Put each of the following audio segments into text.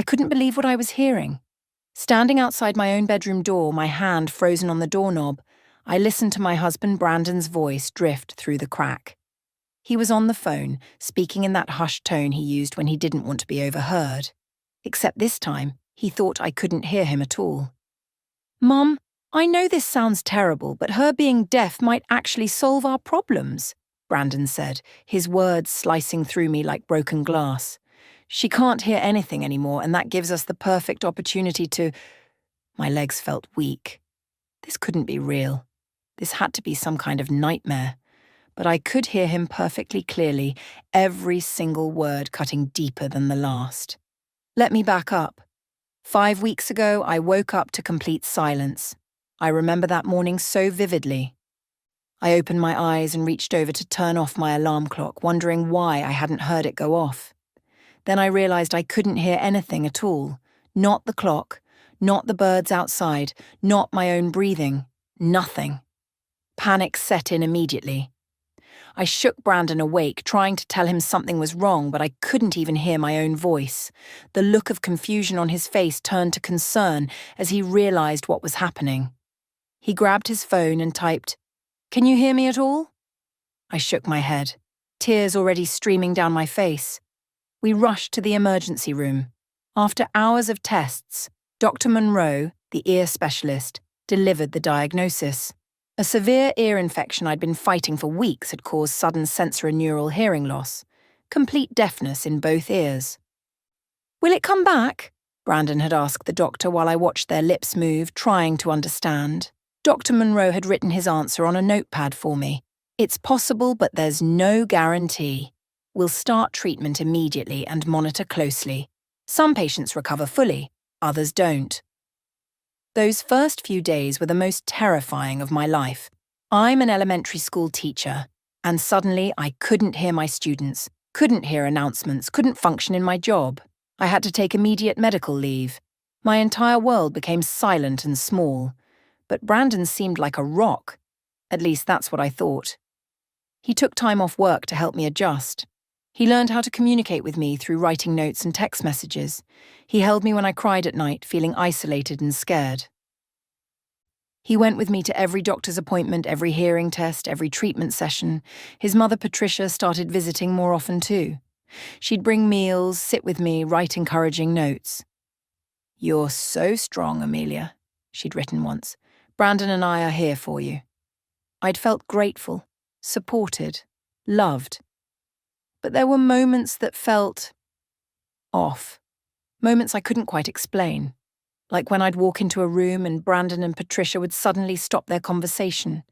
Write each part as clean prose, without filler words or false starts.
I couldn't believe what I was hearing. Standing outside my own bedroom door, my hand frozen on the doorknob, I listened to my husband Brandon's voice drift through the crack. He was on the phone, speaking in that hushed tone he used when he didn't want to be overheard. Except this time, he thought I couldn't hear him at all. "Mum, I know this sounds terrible, but her being deaf might actually solve our problems," Brandon said, his words slicing through me like broken glass. "She can't hear anything anymore, and that gives us the perfect opportunity to—" My legs felt weak. This couldn't be real. This had to be some kind of nightmare. But I could hear him perfectly clearly, every single word cutting deeper than the last. Let me back up. 5 weeks ago, I woke up to complete silence. I remember that morning so vividly. I opened my eyes and reached over to turn off my alarm clock, wondering why I hadn't heard it go off. Then I realized I couldn't hear anything at all. Not the clock, not the birds outside, not my own breathing. Nothing. Panic set in immediately. I shook Brandon awake, trying to tell him something was wrong, but I couldn't even hear my own voice. The look of confusion on his face turned to concern as he realized what was happening. He grabbed his phone and typed, "Can you hear me at all?" I shook my head, tears already streaming down my face. We rushed to the emergency room. After hours of tests, Dr. Monroe, the ear specialist, delivered the diagnosis. A severe ear infection I'd been fighting for weeks had caused sudden sensorineural hearing loss, complete deafness in both ears. "Will it come back?" Brandon had asked the doctor while I watched their lips move, trying to understand. Dr. Monroe had written his answer on a notepad for me. "It's possible, but there's no guarantee. We'll start treatment immediately and monitor closely. Some patients recover fully, others don't." Those first few days were the most terrifying of my life. I'm an elementary school teacher, and suddenly I couldn't hear my students, couldn't hear announcements, couldn't function in my job. I had to take immediate medical leave. My entire world became silent and small. But Brandon seemed like a rock. At least that's what I thought. He took time off work to help me adjust. He learned how to communicate with me through writing notes and text messages. He held me when I cried at night, feeling isolated and scared. He went with me to every doctor's appointment, every hearing test, every treatment session. His mother, Patricia, started visiting more often too. She'd bring meals, sit with me, write encouraging notes. "You're so strong, Amelia," she'd written once. "Brandon and I are here for you." I'd felt grateful, supported, loved. But there were moments that felt off. Moments I couldn't quite explain. Like when I'd walk into a room and Brandon and Patricia would suddenly stop their conversation.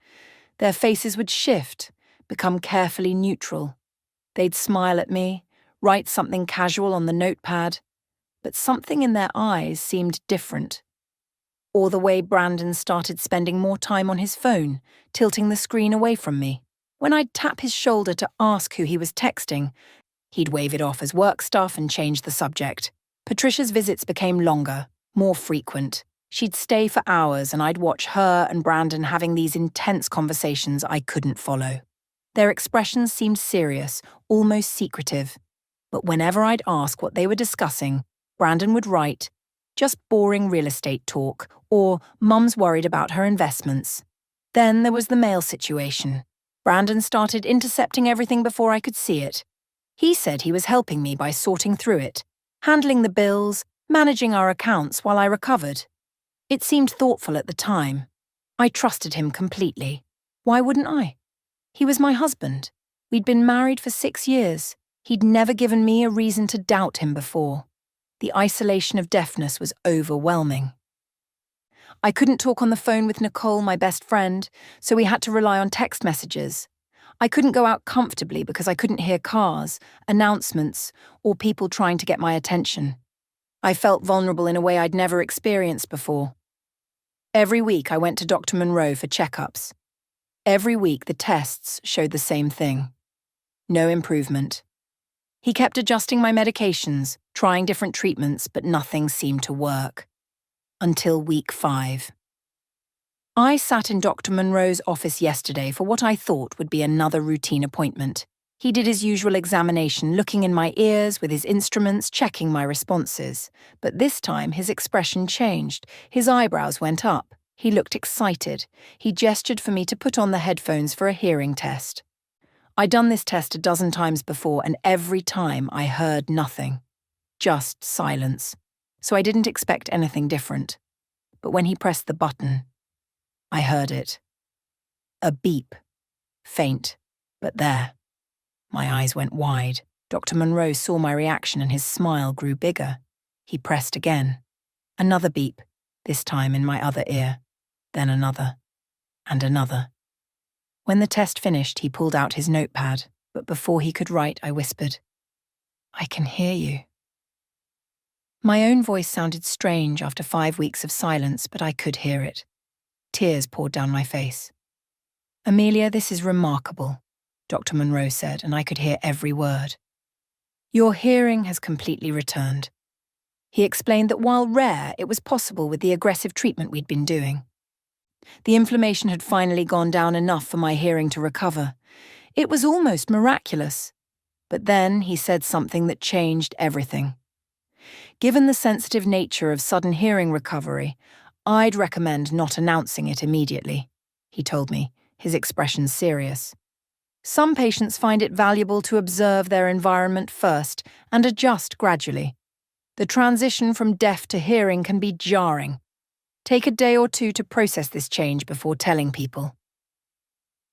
Their faces would shift, become carefully neutral. They'd smile at me, write something casual on the notepad, but something in their eyes seemed different. Or the way Brandon started spending more time on his phone, tilting the screen away from me. When I'd tap his shoulder to ask who he was texting, he'd wave it off as work stuff and change the subject. Patricia's visits became longer, more frequent. She'd stay for hours and I'd watch her and Brandon having these intense conversations I couldn't follow. Their expressions seemed serious, almost secretive. But whenever I'd ask what they were discussing, Brandon would write, "Just boring real estate talk," or "Mum's worried about her investments." Then there was the mail situation. Brandon started intercepting everything before I could see it. He said he was helping me by sorting through it, handling the bills, managing our accounts while I recovered. It seemed thoughtful at the time. I trusted him completely. Why wouldn't I? He was my husband. We'd been married for 6 years. He'd never given me a reason to doubt him before. The isolation of deafness was overwhelming. I couldn't talk on the phone with Nicole, my best friend, so we had to rely on text messages. I couldn't go out comfortably because I couldn't hear cars, announcements, or people trying to get my attention. I felt vulnerable in a way I'd never experienced before. Every week I went to Dr. Monroe for checkups. Every week the tests showed the same thing. No improvement. He kept adjusting my medications, trying different treatments, but nothing seemed to work. Until week 5. I sat in Dr. Monroe's office yesterday for what I thought would be another routine appointment. He did his usual examination, looking in my ears with his instruments, checking my responses. But this time his expression changed. His eyebrows went up. He looked excited. He gestured for me to put on the headphones for a hearing test. I'd done this test a dozen times before, and every time I heard nothing. Just silence. So I didn't expect anything different. But when he pressed the button, I heard it. A beep. Faint, but there. My eyes went wide. Dr. Monroe saw my reaction and his smile grew bigger. He pressed again. Another beep, this time in my other ear. Then another. And another. When the test finished, he pulled out his notepad, but before he could write, I whispered, "I can hear you." My own voice sounded strange after 5 weeks of silence, but I could hear it. Tears poured down my face. "Amelia, this is remarkable," Dr. Monroe said, and I could hear every word. "Your hearing has completely returned." He explained that while rare, it was possible with the aggressive treatment we'd been doing. The inflammation had finally gone down enough for my hearing to recover. It was almost miraculous. But then he said something that changed everything. Given the sensitive nature of sudden hearing recovery, I'd recommend not announcing it immediately, he told me, his expression serious. Some patients find it valuable to observe their environment first and adjust gradually. The transition from deaf to hearing can be jarring. Take a day or two to process this change before telling people.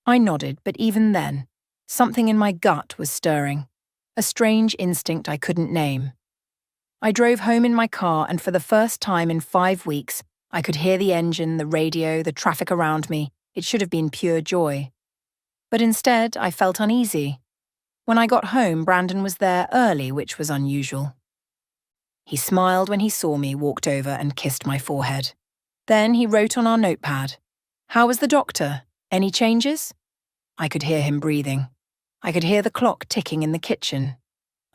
I nodded, but even then, something in my gut was stirring, a strange instinct I couldn't name. I drove home in my car, and for the first time in 5 weeks, I could hear the engine, the radio, the traffic around me. It should have been pure joy. But instead, I felt uneasy. When I got home, Brandon was there early, which was unusual. He smiled when he saw me, walked over and kissed my forehead. Then he wrote on our notepad, "How was the doctor? Any changes?" I could hear him breathing. I could hear the clock ticking in the kitchen.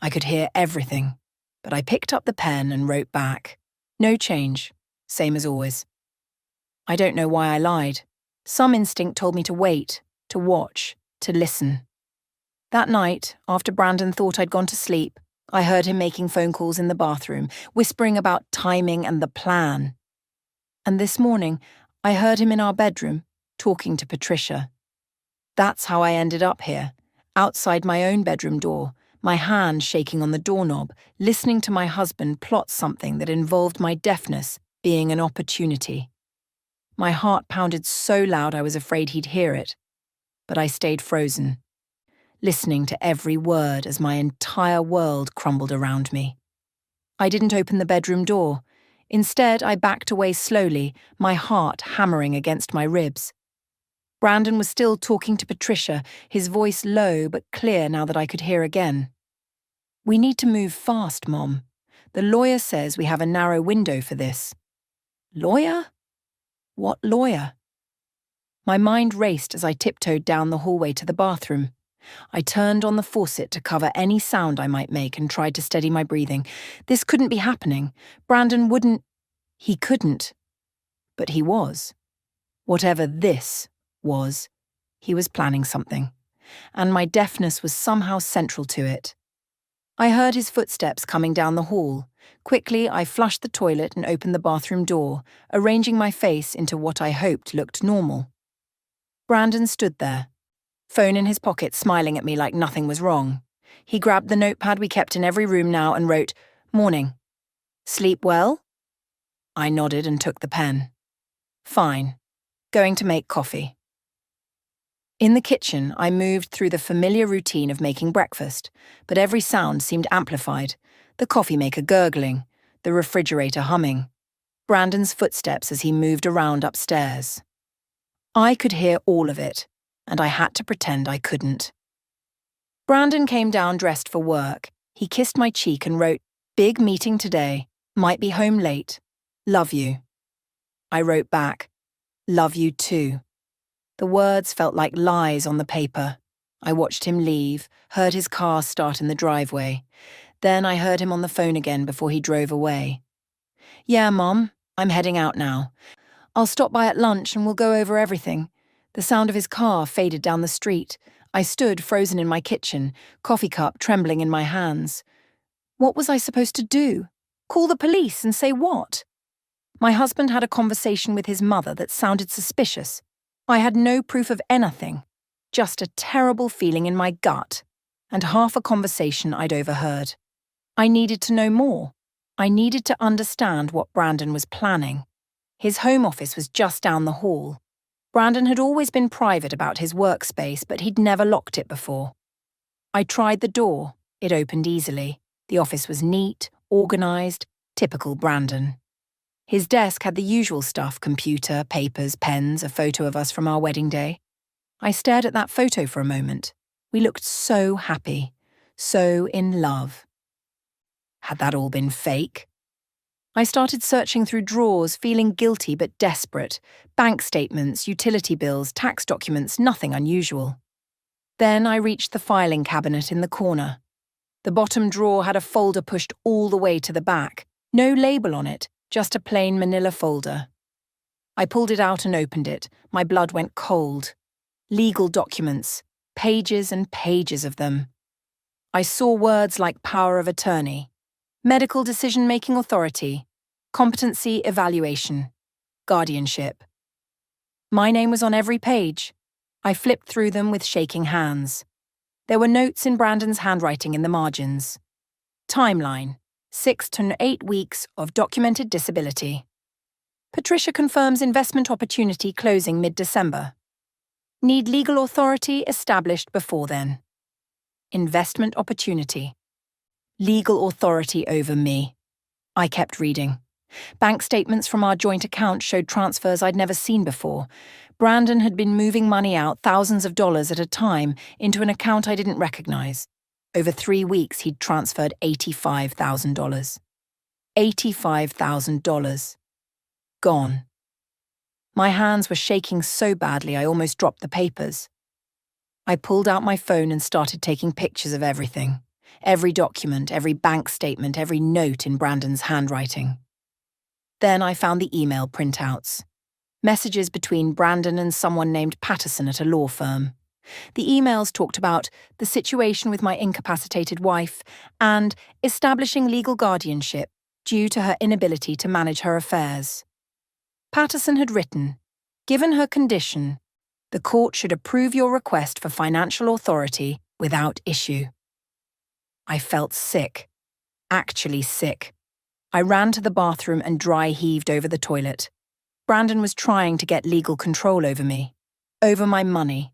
I could hear everything. But I picked up the pen and wrote back, "No change, same as always." I don't know why I lied. Some instinct told me to wait, to watch, to listen. That night, after Brandon thought I'd gone to sleep, I heard him making phone calls in the bathroom, whispering about timing and the plan. And this morning, I heard him in our bedroom, talking to Patricia. That's how I ended up here, outside my own bedroom door, my hand shaking on the doorknob, listening to my husband plot something that involved my deafness being an opportunity. My heart pounded so loud I was afraid he'd hear it, but I stayed frozen, listening to every word as my entire world crumbled around me. I didn't open the bedroom door. Instead, I backed away slowly, my heart hammering against my ribs. Brandon was still talking to Patricia, his voice low but clear now that I could hear again. "We need to move fast, Mom. The lawyer says we have a narrow window for this." "Lawyer? What lawyer?" My mind raced as I tiptoed down the hallway to the bathroom. I turned on the faucet to cover any sound I might make and tried to steady my breathing. This couldn't be happening. Brandon wouldn't. He couldn't. But he was. Whatever this was, he was planning something. And my deafness was somehow central to it. I heard his footsteps coming down the hall. Quickly, I flushed the toilet and opened the bathroom door, arranging my face into what I hoped looked normal. Brandon stood there, phone in his pocket, smiling at me like nothing was wrong. He grabbed the notepad we kept in every room now and wrote, "Morning. Sleep well?" I nodded and took the pen. "Fine. Going to make coffee." In the kitchen, I moved through the familiar routine of making breakfast, but every sound seemed amplified. The coffee maker gurgling, the refrigerator humming, Brandon's footsteps as he moved around upstairs. I could hear all of it, and I had to pretend I couldn't. Brandon came down dressed for work. He kissed my cheek and wrote, "Big meeting today. Might be home late. Love you." I wrote back, "Love you too." The words felt like lies on the paper. I watched him leave, heard his car start in the driveway. Then I heard him on the phone again before he drove away. "Yeah, Mom, I'm heading out now. I'll stop by at lunch and we'll go over everything." The sound of his car faded down the street. I stood frozen in my kitchen, coffee cup trembling in my hands. What was I supposed to do? Call the police and say what? My husband had a conversation with his mother that sounded suspicious. I had no proof of anything, just a terrible feeling in my gut, and half a conversation I'd overheard. I needed to know more. I needed to understand what Brandon was planning. His home office was just down the hall. Brandon had always been private about his workspace, but he'd never locked it before. I tried the door. It opened easily. The office was neat, organized, typical Brandon. His desk had the usual stuff: computer, papers, pens, a photo of us from our wedding day. I stared at that photo for a moment. We looked so happy, so in love. Had that all been fake? I started searching through drawers, feeling guilty but desperate. Bank statements, utility bills, tax documents, nothing unusual. Then I reached the filing cabinet in the corner. The bottom drawer had a folder pushed all the way to the back. No label on it, just a plain manila folder. I pulled it out and opened it. My blood went cold. Legal documents, pages and pages of them. I saw words like power of attorney, medical decision-making authority, competency evaluation, guardianship. My name was on every page. I flipped through them with shaking hands. There were notes in Brandon's handwriting in the margins. Timeline: 6 to 8 weeks of documented disability. Patricia confirms investment opportunity closing mid-December. Need legal authority established before then. Investment opportunity. Legal authority over me. I kept reading. Bank statements from our joint account showed transfers I'd never seen before. Brandon had been moving money out, thousands of dollars at a time, into an account I didn't recognize. Over 3 weeks, he'd transferred $85,000. $85,000. Gone. My hands were shaking so badly I almost dropped the papers. I pulled out my phone and started taking pictures of everything. Every document, every bank statement, every note in Brandon's handwriting. Then I found the email printouts. Messages between Brandon and someone named Patterson at a law firm. The emails talked about the situation with my incapacitated wife and establishing legal guardianship due to her inability to manage her affairs. Patterson had written, "Given her condition, the court should approve your request for financial authority without issue." I felt sick. Actually sick. I ran to the bathroom and dry heaved over the toilet. Brandon was trying to get legal control over me, over my money,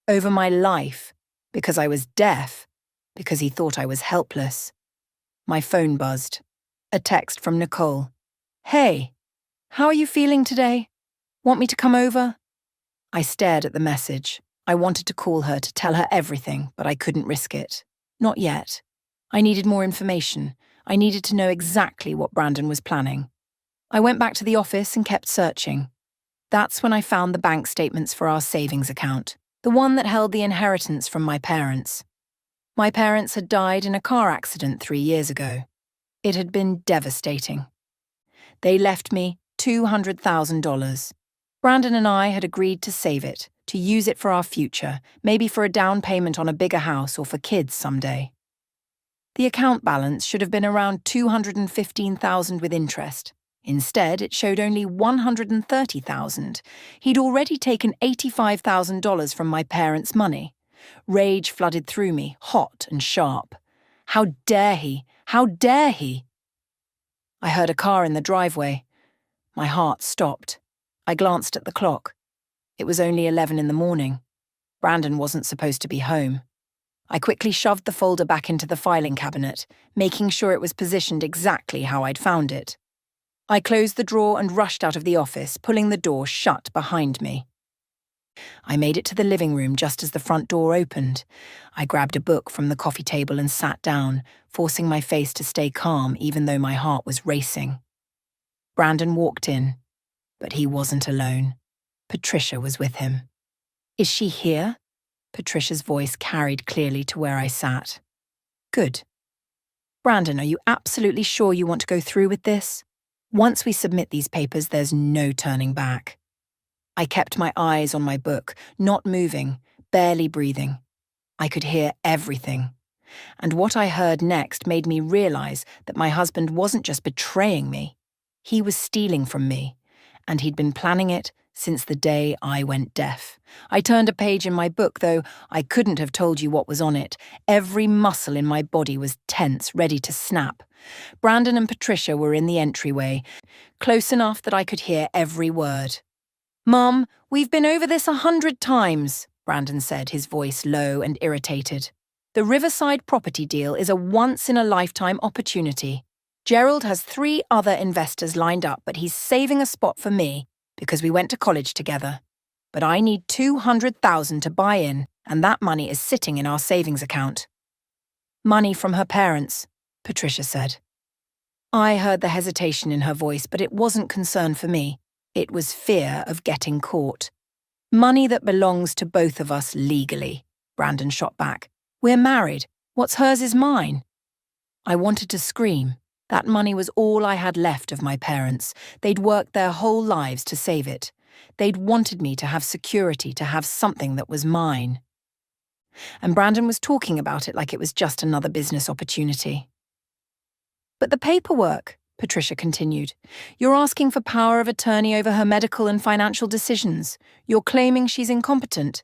over my life, because I was deaf, because he thought I was helpless. My phone buzzed. A text from Nicole. "Hey, how are you feeling today? Want me to come over?" I stared at the message. I wanted to call her to tell her everything, but I couldn't risk it. Not yet. I needed more information. I needed to know exactly what Brandon was planning. I went back to the office and kept searching. That's when I found the bank statements for our savings account, the one that held the inheritance from my parents. My parents had died in a car accident 3 years ago. It had been devastating. They left me $200,000. Brandon and I had agreed to save it, to use it for our future, maybe for a down payment on a bigger house or for kids someday. The account balance should have been around $215,000 with interest. Instead, it showed only $130,000. He'd already taken $85,000 from my parents' money. Rage flooded through me, hot and sharp. How dare he? How dare he? I heard a car in the driveway. My heart stopped. I glanced at the clock. It was only 11 in the morning. Brandon wasn't supposed to be home. I quickly shoved the folder back into the filing cabinet, making sure it was positioned exactly how I'd found it. I closed the drawer and rushed out of the office, pulling the door shut behind me. I made it to the living room just as the front door opened. I grabbed a book from the coffee table and sat down, forcing my face to stay calm even though my heart was racing. Brandon walked in, but he wasn't alone. Patricia was with him. "Is she here?" Patricia's voice carried clearly to where I sat. "Good. Brandon, are you absolutely sure you want to go through with this? Once we submit these papers, there's no turning back." I kept my eyes on my book, not moving, barely breathing. I could hear everything. And what I heard next made me realize that my husband wasn't just betraying me. He was stealing from me, and he'd been planning it since the day I went deaf. I turned a page in my book, though I couldn't have told you what was on it. Every muscle in my body was tense, ready to snap. Brandon and Patricia were in the entryway, close enough that I could hear every word. "Mum, we've been over this 100 times," Brandon said, his voice low and irritated. "The Riverside property deal is a once-in-a-lifetime opportunity. Gerald has 3 other investors lined up, but he's saving a spot for me because we went to college together. But I need $200,000 to buy in, and that money is sitting in our savings account." "Money from her parents," Patricia said. I heard the hesitation in her voice, but it wasn't concern for me. It was fear of getting caught. "Money that belongs to both of us legally," Brandon shot back. "We're married. What's hers is mine." I wanted to scream. That money was all I had left of my parents. They'd worked their whole lives to save it. They'd wanted me to have security, to have something that was mine. And Brandon was talking about it like it was just another business opportunity. "But the paperwork," Patricia continued. "You're asking for power of attorney over her medical and financial decisions. You're claiming she's incompetent."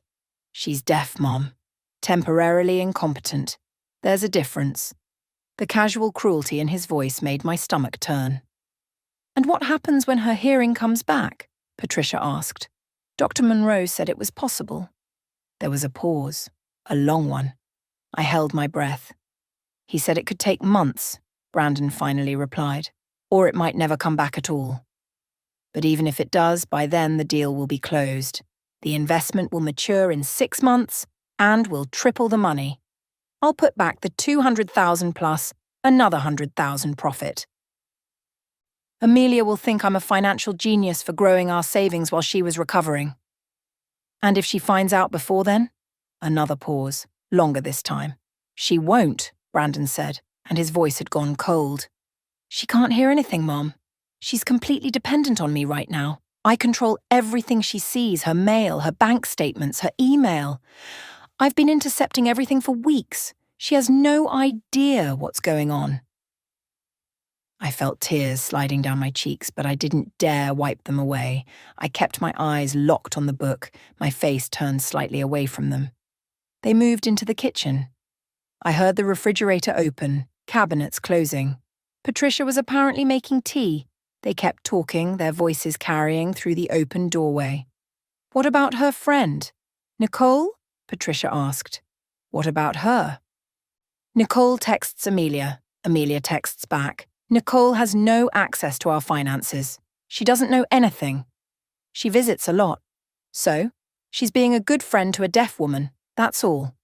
"She's deaf, Mom. Temporarily incompetent. There's a difference." The casual cruelty in his voice made my stomach turn. "And what happens when her hearing comes back?" Patricia asked. Dr. Monroe said it was possible. There was a pause, a long one. I held my breath. "He said it could take months," Brandon finally replied, "or it might never come back at all. But even if it does, by then the deal will be closed. The investment will mature in 6 months, and we'll triple the money. I'll put back the 200,000 plus another 100,000 profit. Amelia will think I'm a financial genius for growing our savings while she was recovering. And if she finds out before then?" Another pause, longer this time. "She won't," Brandon said, and his voice had gone cold. "She can't hear anything, Mom. She's completely dependent on me right now. I control everything she sees, her mail, her bank statements, her email. I've been intercepting everything for weeks. She has no idea what's going on." I felt tears sliding down my cheeks, but I didn't dare wipe them away. I kept my eyes locked on the book, my face turned slightly away from them. They moved into the kitchen. I heard the refrigerator open, cabinets closing. Patricia was apparently making tea. They kept talking, their voices carrying through the open doorway. "What about her friend? Nicole?" Patricia asked. "What about her?" "Nicole texts Amelia. Amelia texts back. Nicole has no access to our finances. She doesn't know anything. She visits a lot. So, she's being a good friend to a deaf woman, that's all."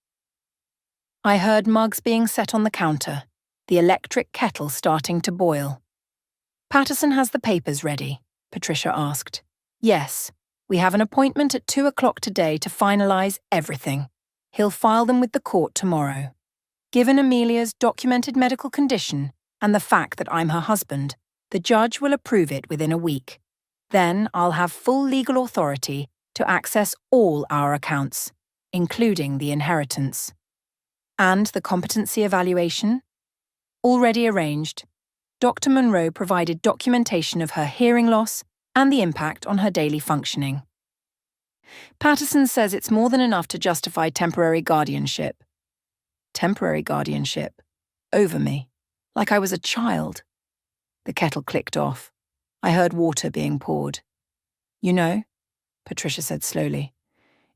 I heard mugs being set on the counter, the electric kettle starting to boil. "Patterson has the papers ready," Patricia asked. "Yes. We have an appointment at 2 o'clock today to finalize everything. He'll file them with the court tomorrow. Given Amelia's documented medical condition and the fact that I'm her husband, the judge will approve it within a week. Then I'll have full legal authority to access all our accounts, including the inheritance. And the competency evaluation? Already arranged. Dr. Monroe provided documentation of her hearing loss and the impact on her daily functioning. Patterson says it's more than enough to justify temporary guardianship." Temporary guardianship? Over me? Like I was a child? The kettle clicked off. I heard water being poured. "You know," Patricia said slowly,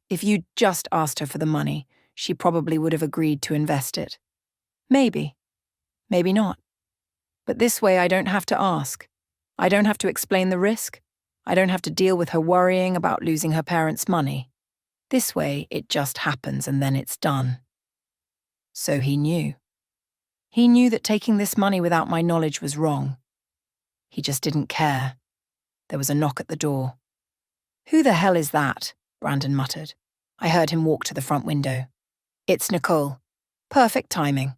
"if you'd just asked her for the money, she probably would have agreed to invest it. Maybe. Maybe not. But this way I don't have to ask. I don't have to explain the risk. I don't have to deal with her worrying about losing her parents' money. This way, it just happens and then it's done." So he knew. He knew that taking this money without my knowledge was wrong. He just didn't care. There was a knock at the door. "Who the hell is that?" Brandon muttered. I heard him walk to the front window. "It's Nicole. Perfect timing."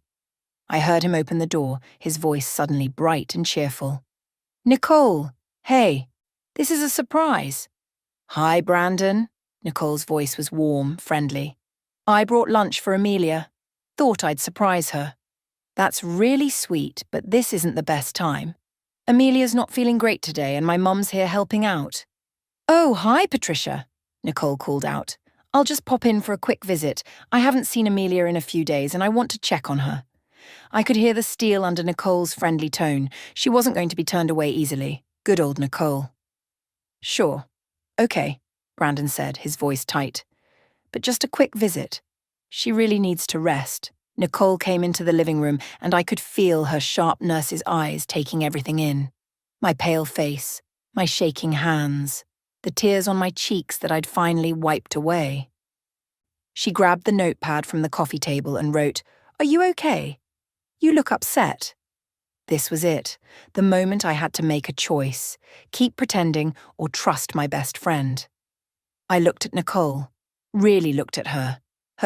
I heard him open the door, his voice suddenly bright and cheerful. "Nicole, hey. This is a surprise." "Hi, Brandon." Nicole's voice was warm, friendly. I brought lunch for Amelia. Thought I'd surprise her. That's really sweet, but this isn't the best time. Amelia's not feeling great today and my mum's here helping out. Oh, hi, Patricia, Nicole called out. I'll just pop in for a quick visit. I haven't seen Amelia in a few days and I want to check on her. I could hear the steel under Nicole's friendly tone. She wasn't going to be turned away easily. Good old Nicole. Sure. Okay, Brandon said, his voice tight. But just a quick visit. She really needs to rest. Nicole came into the living room and I could feel her sharp nurse's eyes taking everything in. My pale face, my shaking hands, the tears on my cheeks that I'd finally wiped away. She grabbed the notepad from the coffee table and wrote, "Are you okay? You look upset." This was it, the moment I had to make a choice, keep pretending or trust my best friend. I looked at Nicole, really looked at her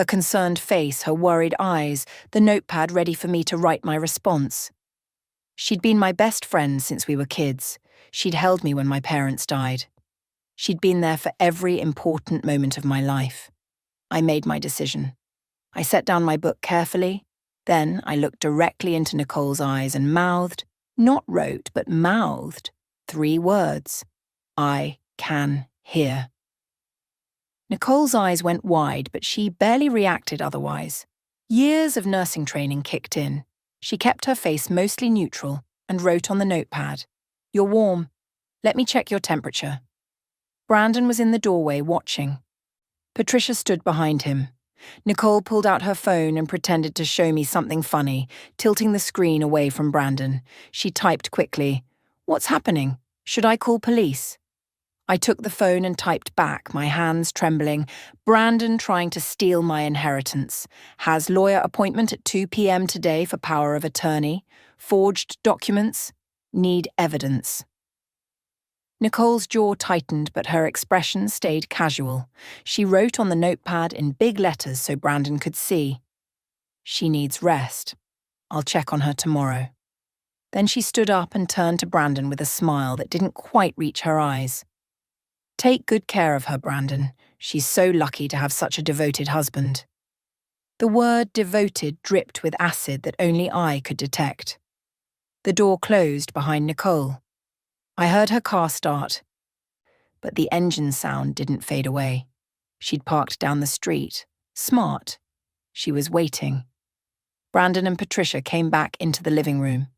concerned face, her worried eyes, the notepad ready for me to write my response. She'd been my best friend since we were kids. She'd held me when my parents died. She'd been there for every important moment of my life. I made my decision. I set down my book carefully. Then I looked directly into Nicole's eyes and mouthed, not wrote, but mouthed, 3 words. I can hear. Nicole's eyes went wide, but she barely reacted otherwise. Years of nursing training kicked in. She kept her face mostly neutral and wrote on the notepad, "You're warm. Let me check your temperature." Brandon was in the doorway watching. Patricia stood behind him. Nicole pulled out her phone and pretended to show me something funny, tilting the screen away from Brandon. She typed quickly, "What's happening? Should I call police?" I took the phone and typed back, my hands trembling. "Brandon trying to steal my inheritance. Has lawyer appointment at 2 p.m. today for power of attorney. Forged documents. Need evidence." Nicole's jaw tightened, but her expression stayed casual. She wrote on the notepad in big letters so Brandon could see. "She needs rest. I'll check on her tomorrow." Then she stood up and turned to Brandon with a smile that didn't quite reach her eyes. "Take good care of her, Brandon. She's so lucky to have such a devoted husband." The word devoted dripped with acid that only I could detect. The door closed behind Nicole. I heard her car start, but the engine sound didn't fade away. She'd parked down the street. Smart. She was waiting. Brandon and Patricia came back into the living room.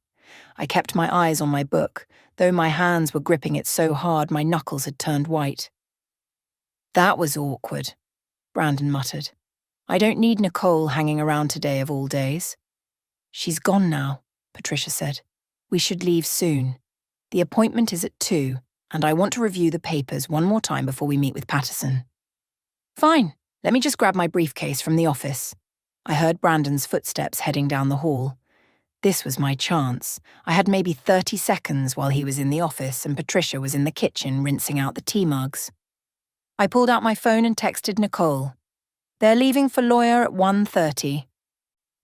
I kept my eyes on my book, though my hands were gripping it so hard my knuckles had turned white. "That was awkward," Brandon muttered. "I don't need Nicole hanging around today of all days." "She's gone now," Patricia said. "We should leave soon. The appointment is at 2, and I want to review the papers one more time before we meet with Patterson." "Fine, let me just grab my briefcase from the office." I heard Brandon's footsteps heading down the hall. This was my chance. I had maybe 30 seconds while he was in the office and Patricia was in the kitchen rinsing out the tea mugs. I pulled out my phone and texted Nicole. "They're leaving for lawyer at 1:30.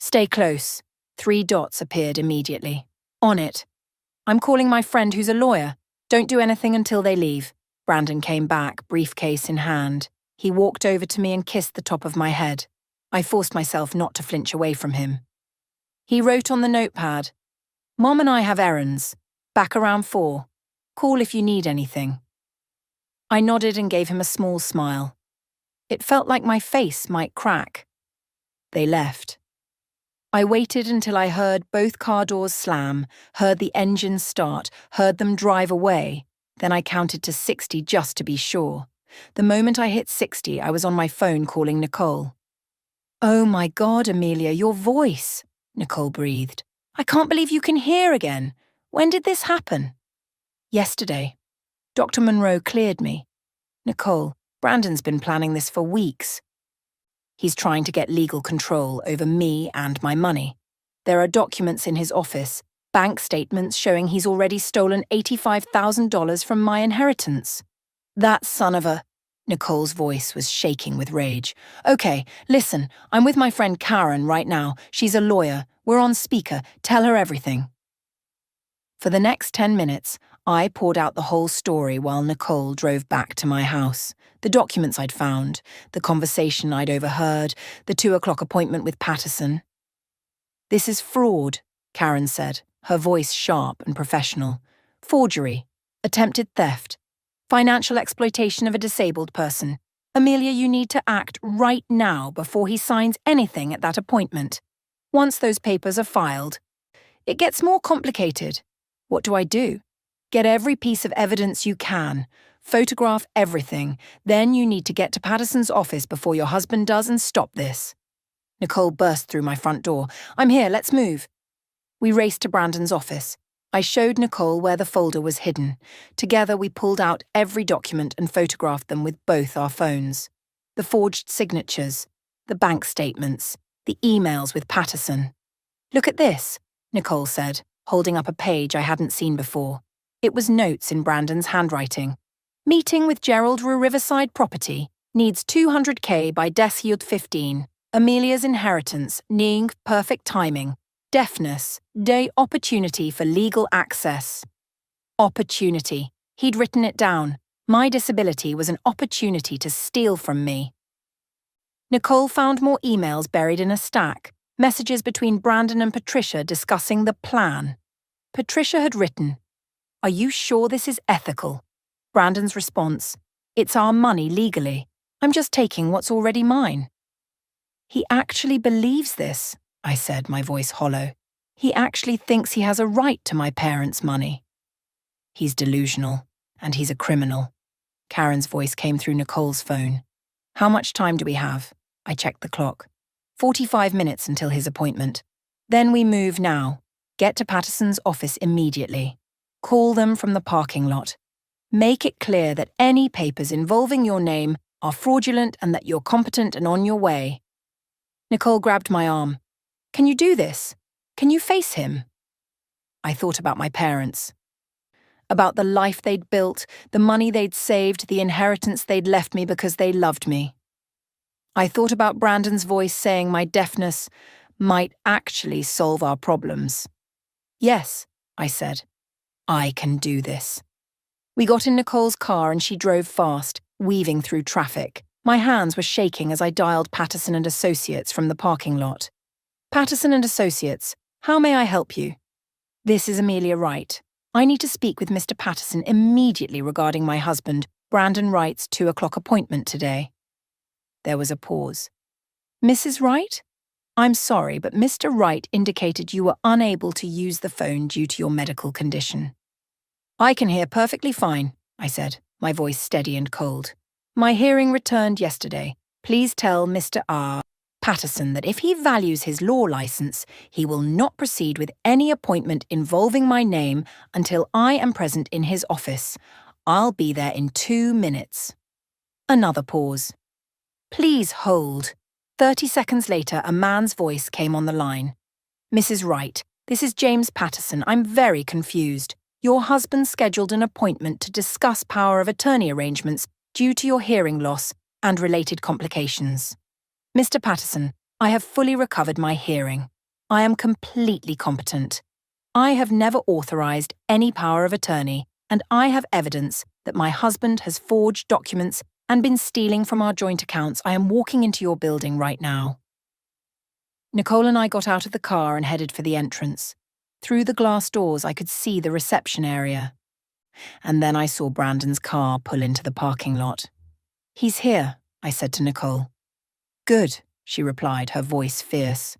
Stay close." 3 dots appeared immediately. "On it. I'm calling my friend who's a lawyer. Don't do anything until they leave." Brandon came back, briefcase in hand. He walked over to me and kissed the top of my head. I forced myself not to flinch away from him. He wrote on the notepad, "Mom and I have errands. Back around 4. Call if you need anything." I nodded and gave him a small smile. It felt like my face might crack. They left. I waited until I heard both car doors slam, heard the engine start, heard them drive away. Then I counted to 60 just to be sure. The moment I hit 60, I was on my phone calling Nicole. "Oh my God, Amelia, your voice," Nicole breathed. "I can't believe you can hear again. When did this happen?" "Yesterday. Dr. Monroe cleared me." "Nicole, Brandon's been planning this for weeks. He's trying to get legal control over me and my money. There are documents in his office, bank statements showing he's already stolen $85,000 from my inheritance." "That son of a..." Nicole's voice was shaking with rage. "Okay, listen, I'm with my friend Karen right now. She's a lawyer. We're on speaker. Tell her everything." For the next 10 minutes, I poured out the whole story while Nicole drove back to my house. The documents I'd found, the conversation I'd overheard, the 2 o'clock appointment with Patterson. "This is fraud," Karen said, her voice sharp and professional. "Forgery, attempted theft, financial exploitation of a disabled person. Amelia, you need to act right now before he signs anything at that appointment. Once those papers are filed, it gets more complicated. What do I do? Get every piece of evidence you can. Photograph everything. Then you need to get to Patterson's office before your husband does and stop this." Nicole burst through my front door. "I'm here, let's move." We raced to Brandon's office. I showed Nicole where the folder was hidden. Together we pulled out every document and photographed them with both our phones. The forged signatures, the bank statements, the emails with Patterson. "Look at this," Nicole said, holding up a page I hadn't seen before. It was notes in Brandon's handwriting. "Meeting with Gerald Rue Riverside property. Needs 200K by Deshield 15. Amelia's inheritance. Needing perfect timing. Deafness. Day opportunity for legal access." Opportunity. He'd written it down. My disability was an opportunity to steal from me. Nicole found more emails buried in a stack. Messages between Brandon and Patricia discussing the plan. Patricia had written, "Are you sure this is ethical?" Brandon's response, "It's our money legally. I'm just taking what's already mine." "He actually believes this," I said, my voice hollow. "He actually thinks he has a right to my parents' money." "He's delusional, and he's a criminal." Karen's voice came through Nicole's phone. "How much time do we have?" I checked the clock. 45 minutes until his appointment. "Then we move now. Get to Patterson's office immediately. Call them from the parking lot. Make it clear that any papers involving your name are fraudulent and that you're competent and on your way." Nicole grabbed my arm. "Can you do this? Can you face him?" I thought about my parents. About the life they'd built, the money they'd saved, the inheritance they'd left me because they loved me. I thought about Brandon's voice saying my deafness might actually solve our problems. "Yes," I said, "I can do this." We got in Nicole's car and she drove fast, weaving through traffic. My hands were shaking as I dialed Patterson and Associates from the parking lot. "Patterson and Associates, how may I help you?" "This is Amelia Wright. I need to speak with Mr. Patterson immediately regarding my husband, Brandon Wright's 2 o'clock appointment today." There was a pause. "Mrs. Wright? I'm sorry, but Mr. Wright indicated you were unable to use the phone due to your medical condition." "I can hear perfectly fine," I said, my voice steady and cold. "My hearing returned yesterday. Please tell Mr. R. Patterson that if he values his law license, he will not proceed with any appointment involving my name until I am present in his office. I'll be there in 2 minutes. Another pause. "Please hold." 30 seconds later, a man's voice came on the line. "Mrs. Wright, this is James Patterson. I'm very confused. Your husband scheduled an appointment to discuss power of attorney arrangements due to your hearing loss and related complications. Mr. Patterson, I have fully recovered my hearing. I am completely competent. I have never authorized any power of attorney, and I have evidence that my husband has forged documents and been stealing from our joint accounts. I am walking into your building right now." Nicole and I got out of the car and headed for the entrance. Through the glass doors, I could see the reception area. And then I saw Brandon's car pull into the parking lot. "He's here," I said to Nicole. "Good," she replied, her voice fierce.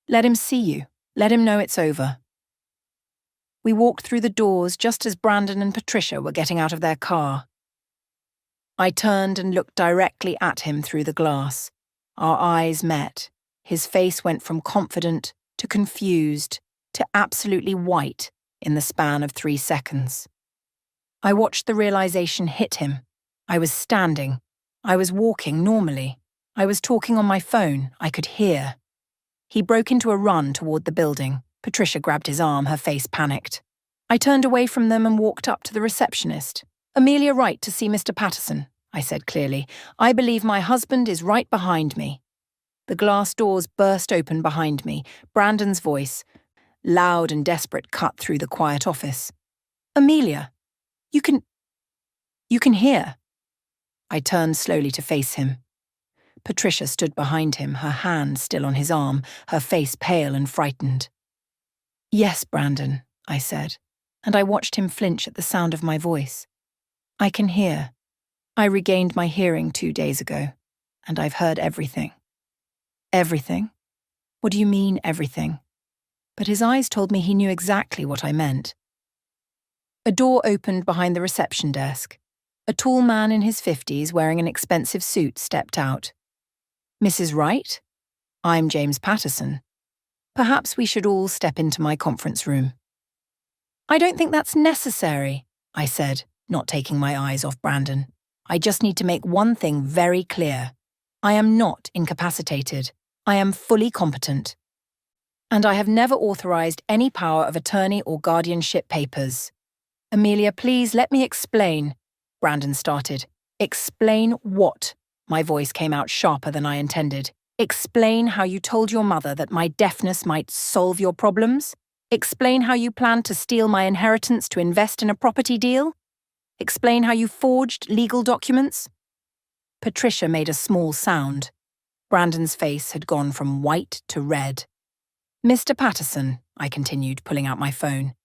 "Let him see you. Let him know it's over." We walked through the doors just as Brandon and Patricia were getting out of their car. I turned and looked directly at him through the glass. Our eyes met. His face went from confident to confused to absolutely white in the span of 3 seconds. I watched the realization hit him. I was standing. I was walking normally. I was talking on my phone. I could hear. He broke into a run toward the building. Patricia grabbed his arm, her face panicked. I turned away from them and walked up to the receptionist. "Amelia Wright to see Mr. Patterson," I said clearly. "I believe my husband is right behind me." The glass doors burst open behind me. Brandon's voice, loud and desperate, cut through the quiet office. "Amelia, you can hear." I turned slowly to face him. Patricia stood behind him, her hand still on his arm, her face pale and frightened. "Yes, Brandon," I said, and I watched him flinch at the sound of my voice. "I can hear. I regained my hearing 2 days ago, and I've heard everything." "Everything? What do you mean, everything?" But his eyes told me he knew exactly what I meant. A door opened behind the reception desk. A tall man in his 50s wearing an expensive suit stepped out. "Mrs. Wright? I'm James Patterson. Perhaps we should all step into my conference room." "I don't think that's necessary," I said, not taking my eyes off Brandon. "I just need to make one thing very clear. I am not incapacitated. I am fully competent. And I have never authorized any power of attorney or guardianship papers." "Amelia, please let me explain," Brandon started. "Explain what?" My voice came out sharper than I intended. "Explain how you told your mother that my deafness might solve your problems? Explain how you planned to steal my inheritance to invest in a property deal? Explain how you forged legal documents?" Patricia made a small sound. Brandon's face had gone from white to red. "Mr. Patterson," I continued, pulling out my phone,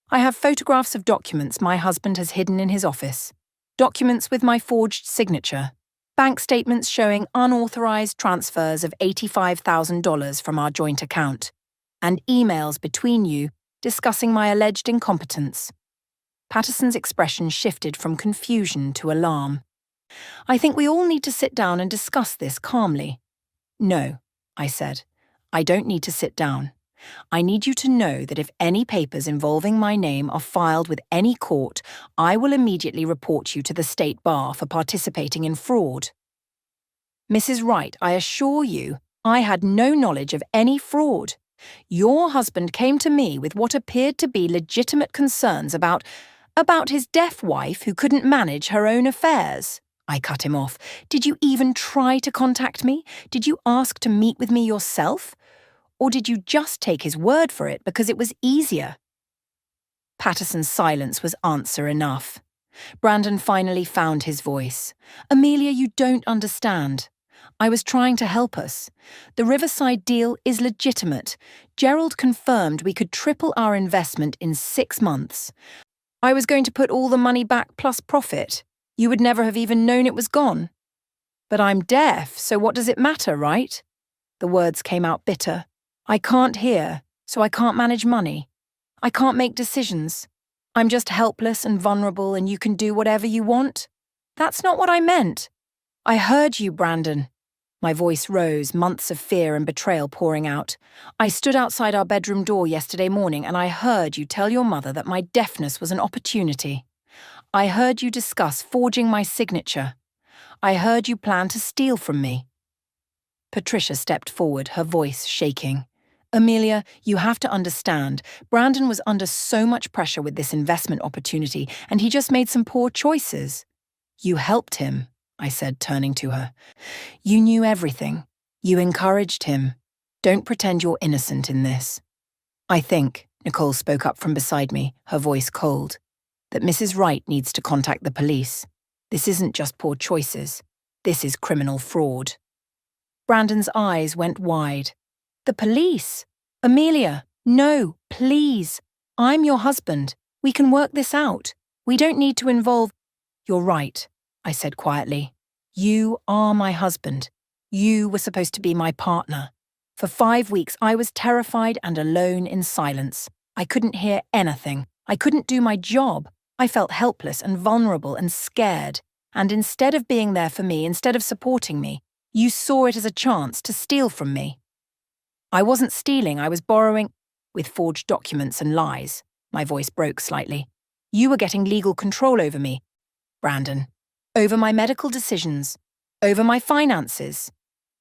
"I have photographs of documents my husband has hidden in his office. Documents with my forged signature. Bank statements showing unauthorized transfers of $85,000 from our joint account. And emails between you discussing my alleged incompetence." Patterson's expression shifted from confusion to alarm. "I think we all need to sit down and discuss this calmly." "No," I said. "I don't need to sit down. I need you to know that if any papers involving my name are filed with any court, I will immediately report you to the State Bar for participating in fraud." "Mrs. Wright, I assure you, I had no knowledge of any fraud. Your husband came to me with what appeared to be legitimate concerns about his deaf wife who couldn't manage her own affairs." I cut him off. "Did you even try to contact me? Did you ask to meet with me yourself? Or did you just take his word for it because it was easier?" Patterson's silence was answer enough. Brandon finally found his voice. "Amelia, you don't understand. I was trying to help us. The Riverside deal is legitimate. Gerald confirmed we could triple our investment in 6 months. I was going to put all the money back plus profit. You would never have even known it was gone. But I'm deaf, so what does it matter, right?" The words came out bitter. "I can't hear, so I can't manage money. I can't make decisions. I'm just helpless and vulnerable and you can do whatever you want. That's not what I meant. I heard you, Brandon." My voice rose, months of fear and betrayal pouring out. "I stood outside our bedroom door yesterday morning and I heard you tell your mother that my deafness was an opportunity. I heard you discuss forging my signature. I heard you plan to steal from me." Patricia stepped forward, her voice shaking. "Amelia, you have to understand, Brandon was under so much pressure with this investment opportunity, and he just made some poor choices." "You helped him," I said, turning to her. "You knew everything. You encouraged him. Don't pretend you're innocent in this." "I think," Nicole spoke up from beside me, her voice cold, "that Mrs. Wright needs to contact the police. This isn't just poor choices. This is criminal fraud." Brandon's eyes went wide. "The police? Amelia, no, please. I'm your husband. We can work this out. We don't need to involve—" "You're right," I said quietly. "You are my husband. You were supposed to be my partner. For 5 weeks, I was terrified and alone in silence. I couldn't hear anything. I couldn't do my job. I felt helpless and vulnerable and scared. And instead of being there for me, instead of supporting me, you saw it as a chance to steal from me." "I wasn't stealing, I was borrowing—" "With forged documents and lies." My voice broke slightly. "You were getting legal control over me, Brandon. Over my medical decisions. Over my finances.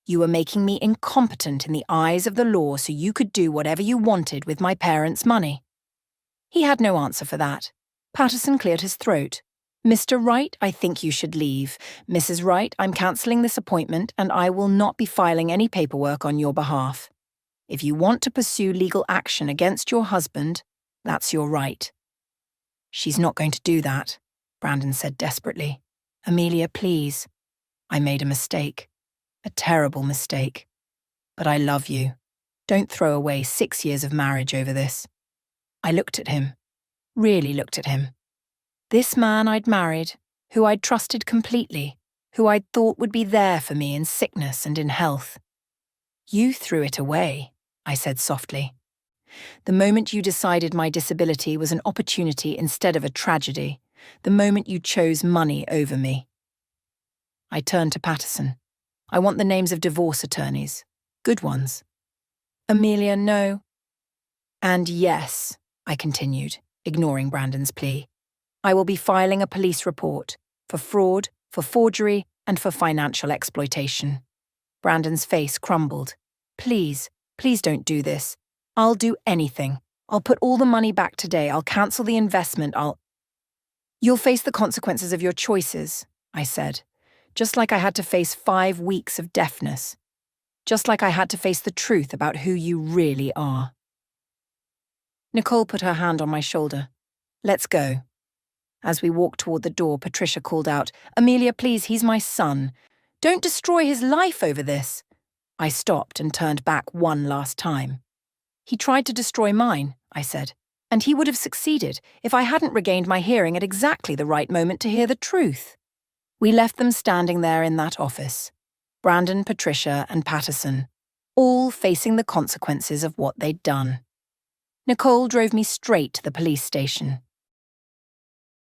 You were making me incompetent in the eyes of the law so you could do whatever you wanted with my parents' money." He had no answer for that. Patterson cleared his throat. "Mr. Wright, I think you should leave. Mrs. Wright, I'm cancelling this appointment and I will not be filing any paperwork on your behalf. If you want to pursue legal action against your husband, that's your right." "She's not going to do that," Brandon said desperately. "Amelia, please. I made a mistake. A terrible mistake. But I love you. Don't throw away 6 years of marriage over this. I looked at him. Really looked at him. This man I'd married, who I'd trusted completely, who I'd thought would be there for me in sickness and in health. You threw it away, I said softly. The moment you decided my disability was an opportunity instead of a tragedy, the moment you chose money over me. I turned to Patterson. I want the names of divorce attorneys. Good ones. Amelia, no. And yes, I continued, ignoring Brandon's plea. I will be filing a police report for fraud, for forgery, and for financial exploitation. Brandon's face crumbled. Please, please don't do this. I'll do anything. I'll put all the money back today. I'll cancel the investment. You'll face the consequences of your choices, I said, just like I had to face 5 weeks of deafness. Just like I had to face the truth about who you really are. Nicole put her hand on my shoulder. Let's go. As we walked toward the door, Patricia called out, Amelia, please, he's my son. Don't destroy his life over this. I stopped and turned back one last time. He tried to destroy mine, I said, and he would have succeeded if I hadn't regained my hearing at exactly the right moment to hear the truth. We left them standing there in that office. Brandon, Patricia, and Patterson, all facing the consequences of what they'd done. Nicole drove me straight to the police station.